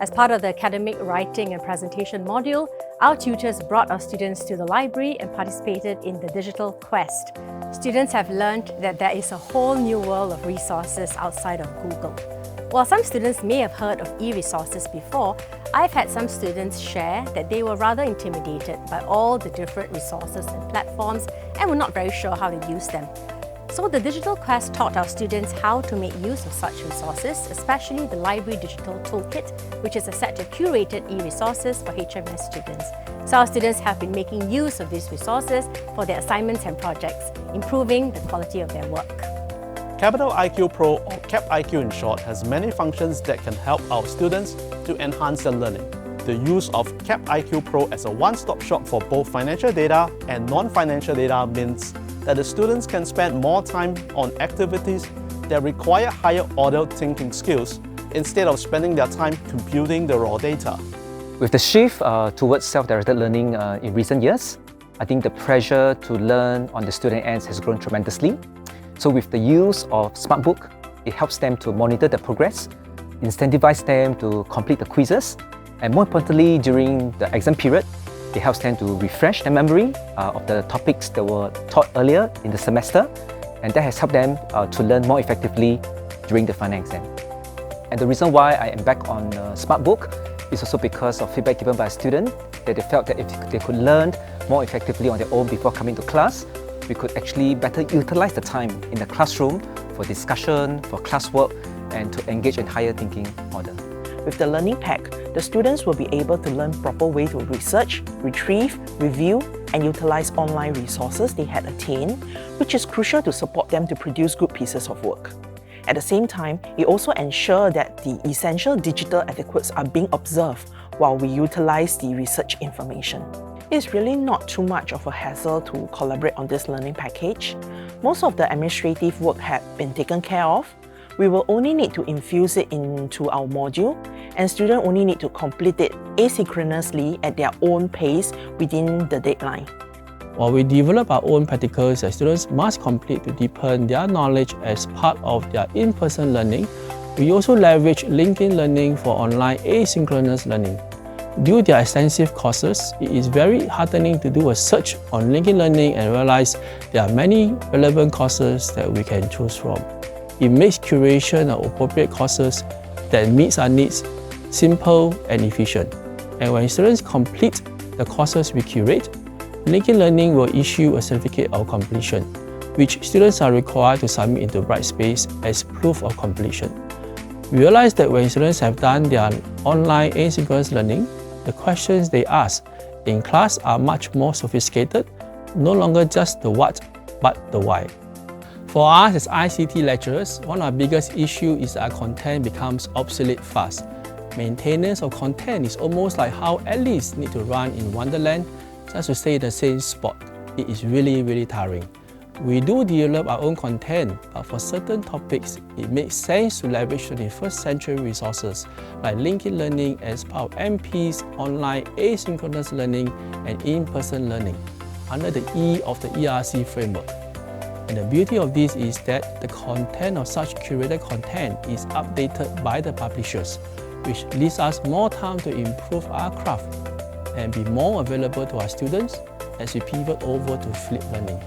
As part of the academic writing and presentation module, our tutors brought our students to the library and participated in the digital quest. Students have learned that there is a whole new world of resources outside of Google. While some students may have heard of e-resources before, I've had some students share that they were rather intimidated by all the different resources and platforms and were not very sure how to use them. So the digital quest taught our students how to make use of such resources, especially the Library Digital Toolkit, which is a set of curated e-resources for HMIS students. So our students have been making use of these resources for their assignments and projects, improving the quality of their work. Capital IQ Pro, or Cap IQ in short, has many functions that can help our students to enhance their learning. The use of Cap IQ Pro as a one-stop shop for both financial data and non-financial data means that the students can spend more time on activities that require higher order thinking skills instead of spending their time computing the raw data. With the shift towards self-directed learning in recent years, I think the pressure to learn on the student ends has grown tremendously. So with the use of SmartBook, it helps them to monitor their progress, incentivize them to complete the quizzes, and more importantly, during the exam period, it helps them to refresh their memory of the topics that were taught earlier in the semester, and that has helped them to learn more effectively during the final exam. And the reason why I embarked on SmartBook is also because of feedback given by a student that they felt that if they could learn more effectively on their own before coming to class, we could actually better utilize the time in the classroom for discussion, for classwork, and to engage in higher thinking order. With the learning pack, the students will be able to learn proper way to research, retrieve, review, and utilize online resources they had attained, which is crucial to support them to produce good pieces of work. At the same time, it also ensures that the essential digital etiquettes are being observed while we utilize the research information. It's really not too much of a hassle to collaborate on this learning package. Most of the administrative work had been taken care of. We will only need to infuse it into our module, and students only need to complete it asynchronously at their own pace within the deadline. While we develop our own practicals that students must complete to deepen their knowledge as part of their in-person learning, we also leverage LinkedIn Learning for online asynchronous learning. Due to their extensive courses, it is very heartening to do a search on LinkedIn Learning and realize there are many relevant courses that we can choose from. It makes curation of appropriate courses that meets our needs simple and efficient. And when students complete the courses we curate, LinkedIn Learning will issue a certificate of completion, which students are required to submit into Brightspace as proof of completion. We realize that when students have done their online asynchronous learning, the questions they ask in class are much more sophisticated, no longer just the what, but the why. For us as ICT lecturers, one of our biggest issues is that our content becomes obsolete fast. Maintenance of content is almost like how Alice needs to run in Wonderland just to stay in the same spot. It is really tiring. We do develop our own content, but for certain topics, it makes sense to leverage 21st century resources like LinkedIn Learning as part of MP's online asynchronous learning and in-person learning under the E of the ERC framework. And the beauty of this is that the content of such curated content is updated by the publishers, which leaves us more time to improve our craft and be more available to our students as we pivot over to flipped learning.